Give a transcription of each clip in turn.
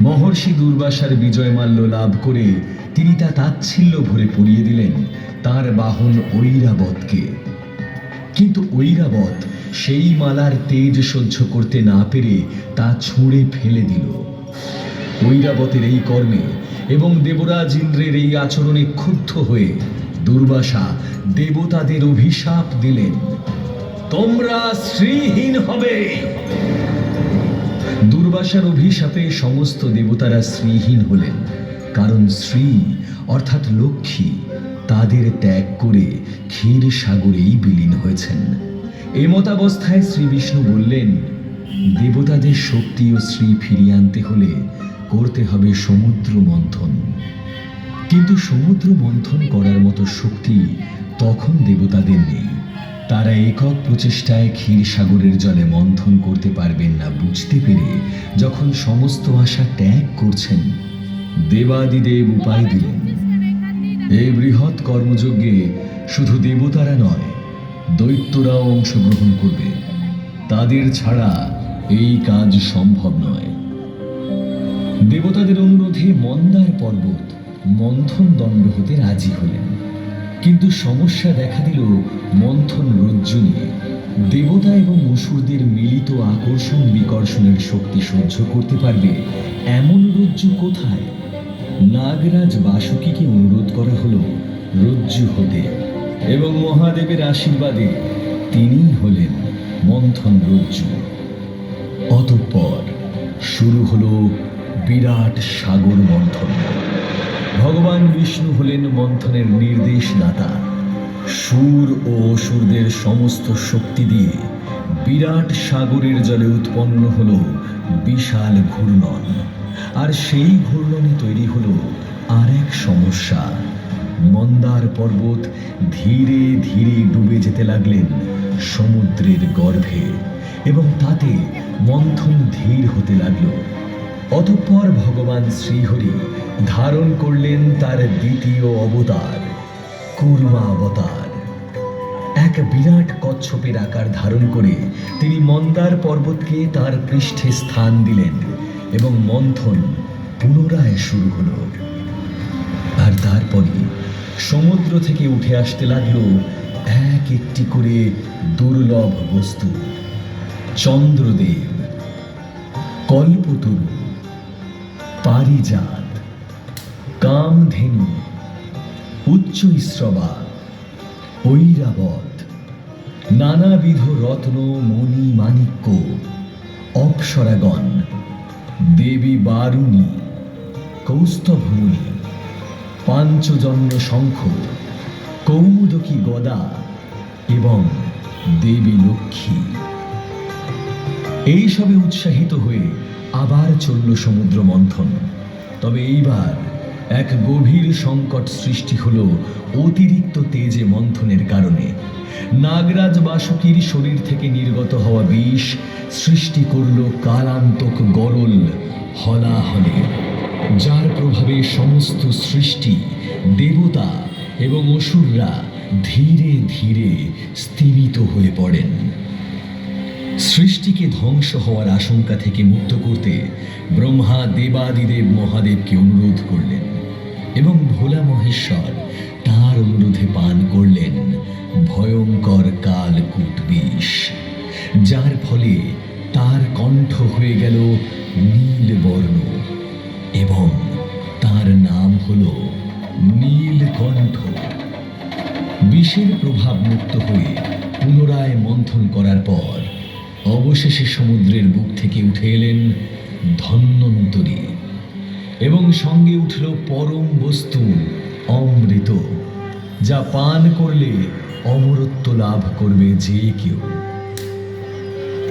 মহর্ষি দুর্বাসার বিজয়মাল্য লাভ করে তিনি তা তাচ্ছিল্য ভরে পরিয়ে দিলেন তার বাহন ঐরাবতকে। কিন্তু ঐরাবত সেই মালার তেজ সহ্য করতে না পেরে তা ছুঁড়ে ফেলে দিল। ঐরাবতের এই কর্মে এবং দেবরাজ ইন্দ্রের এই আচরণে ক্ষুব্ধ হয়ে দুর্বাসা দেবতাদের অভিশাপ দিলেন, তোমরা শ্রীহীন হবে। দুর্বাসার অভিশাপে সমস্ত দেবতারা শ্রীহীন হলেন, কারণ শ্রী অর্থাৎ লক্ষ্মী তাদের ত্যাগ করে ক্ষীর সাগরেই বিলীন হয়েছেন। এমতাবস্থায় শ্রী বিষ্ণু বললেন, দেবতাদের শক্তি ও শ্রী ফিরিয়ে আনতে হলে করতে হবে সমুদ্র মন্থন। কিন্তু সমুদ্র মন্থন করার মতো শক্তি তখন দেবতাদের নেই। তারা একক প্রচেষ্টায় ক্ষীর সাগরের জলে মন্থন করতে পারবেন না বুঝতে পেরে যখন সমস্ত আশা ত্যাগ করছেন, দেবাদিদেব উপায় দিলেন, এই বৃহৎ কর্মযজ্ঞে শুধু দেবতারা নয়, দৈত্যরাও অংশগ্রহণ করবে। তাদের ছাড়া এই কাজ সম্ভব নয়। দেবতাদের অনুরোধে মন্দার পর্বত মন্থন দণ্ড হতে রাজি হলেন। কিন্তু সমস্যা দেখা দিল মন্থন রজ্জু নিয়ে। দেবতা এবং অসুরদের মিলিত আকর্ষণ বিকর্ষণের শক্তি সহ্য করতে পারবে এমন রজ্জু কোথায়? নাগরাজ বাসুকীকে অনুরোধ করা হলো রজ্জু হতে, এবং মহাদেবের আশীর্বাদে তিনিই হলেন মন্থন রজ্জু। অতঃপর শুরু হলো বিরাট সাগর মন্থন। ভগবান বিষ্ণু হলেন মন্থনের নির্দেশদাতা। সুর ও অসুরদের সমস্ত শক্তি দিয়ে বিরাট সাগরের জলে উৎপন্ন হল বিশাল ঘূর্ণন। আর সেই ঘূর্ণনে তৈরি হলো আর এক সমস্যা। মন্দার পর্বত ধীরে ধীরে ডুবে যেতে লাগলেন সমুদ্রের গর্ভে, এবং তাতে মন্থন ধীর হতে লাগলো। অতঃপর ভগবান শ্রীহরি ধারণ করলেন তার দ্বিতীয় অবতার কুর্মাবতার। এক বিরাট কচ্ছপের আকার ধারণ করে তিনি মন্দার পর্বতকে তার পৃষ্ঠে স্থান দিলেন, এবং মন্থন পুনরায় শুরু হলো। আর তারপরে সমুদ্র থেকে উঠে আসতে লাগলো এক একটি করে দুর্লভ বস্তু। চন্দ্রদেব, কল্পতরু, পারিজাত, কামধেনু, উচ্চৈঃশ্রবা, ঐরাবত, নানাবিধ রত্ন মণি মাণিক্য, অপ্সরাগণ, দেবী বারুণী, কৌস্তভমণি, পাঞ্চজন্য শঙ্খ, কৌমুদকী গদা এবং দেবী লক্ষ্মী। এইসবে উৎসাহিত হয়ে আবার চলল সমুদ্র মন্থন। তবে এইবার এক গভীর সংকট সৃষ্টি হলো অতিরিক্ত তেজে মন্থনের কারণে। নাগরাজ বাসুকীর শরীর থেকে নির্গত হওয়া বিষ সৃষ্টি করল কালান্তক গরল হলাহলে, যার প্রভাবে সমস্ত সৃষ্টি, দেবতা এবং অসুররা ধীরে ধীরে স্তিমিত হয়ে পড়েন। সৃষ্টিকে ধ্বংস হওয়ার আশঙ্কা থেকে মুক্ত করতে ব্রহ্মা দেবাদিদেব মহাদেবকে অনুরোধ করলেন, এবং ভোলা মহেশ্বর তার অনুরোধে পান করলেন ভয়ঙ্কর কালকূট বিষ, যার ফলে তার কণ্ঠ হয়ে গেল নীলবর্ণ এবং তার নাম হল নীলকণ্ঠ। বিষের প্রভাব মুক্ত হয়ে পুনরায় মন্থন করার পর অবশেষে সমুদ্রের বুক থেকে উঠে এলেন ধন্বন্তরী, এবং সঙ্গে উঠল পরম বস্তু অমৃত, যা পান করলে অমরত্ব লাভ করবে যে কেউ।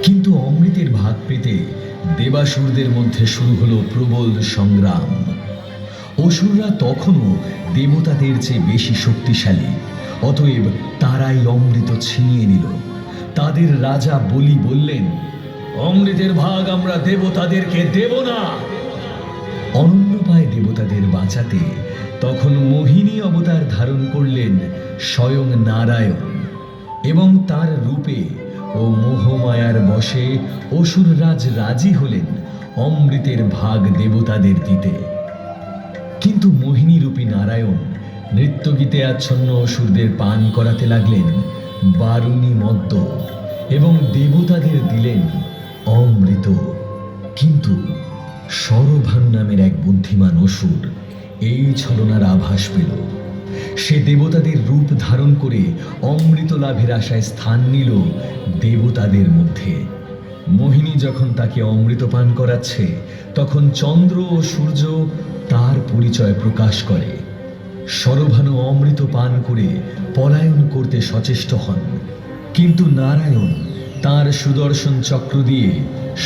কিন্তু অমৃতের ভাগ পেতে দেবাসুরদের মধ্যে শুরু হলো প্রবল সংগ্রাম। অসুররা তখনও দেবতাদের চেয়ে বেশি শক্তিশালী, অতএব তারাই অমৃত ছিনিয়ে নিল। তাদের রাজা বলি বললেন, অমৃতের ভাগ আমরা দেবতাদেরকে দেব না। অনন্যপায় দেবতাদের বাঁচাতে তখন মোহিনী অবতার ধারণ করলেন স্বয়ং নারায়ণ, এবং তার রূপে ও মোহমায়ার বশে অসুররাজ রাজি হলেন অমৃতের ভাগ দেবতাদের দিতে। কিন্তু মোহিনীরূপী নারায়ণ নৃত্যগীতে আচ্ছন্ন অসুরদের পান করাতে লাগলেন বারুণী মদ্য এবং দেবতাদের দিলেন অমৃত। কিন্তু শরভানু নামের এক বুদ্ধিমান অসুর এই ছলনার আভাস পেল। সে দেবতাদের রূপ ধারণ করে অমৃত লাভের আশায় স্থান নিল দেবতাদের মধ্যে। মোহিনী যখন তাকে অমৃত পান করাচ্ছে, তখন চন্দ্র ও সূর্য তার পরিচয় প্রকাশ করে। শরভানু অমৃত পান করে পলায়ন করতে সচেষ্ট হন, কিন্তু নারায়ণ তার সুদর্শন চক্র দিয়ে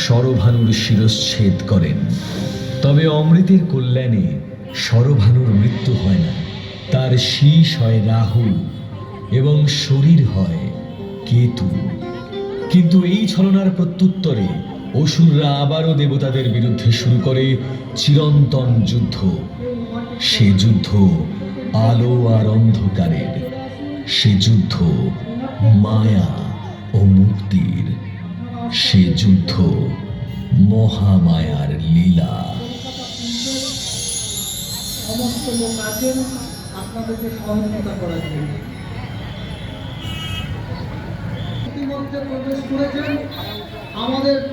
শরভানুর শিরশ্ছেদ করেন। তবে অমৃতের কল্যাণে শরভানুর মৃত্যু হয় না, তার শীষ হয় রাহু এবং শরীর হয় কেতু। কিন্তু এই ছলনার প্রত্যুত্তরে অসুররা আবারও দেবতাদের বিরুদ্ধে শুরু করে চিরন্তন যুদ্ধ। সে যুদ্ধ আলো আর অন্ধকারের, সে যুদ্ধ মায়া ও মুক্তির, সে যুদ্ধ মহামায়ার লীলা। সমস্ত লোক আছেন আপনাদেরকে সহযোগিতা করার জন্য। ইতিমধ্যে প্রবেশ করেছেন আমাদের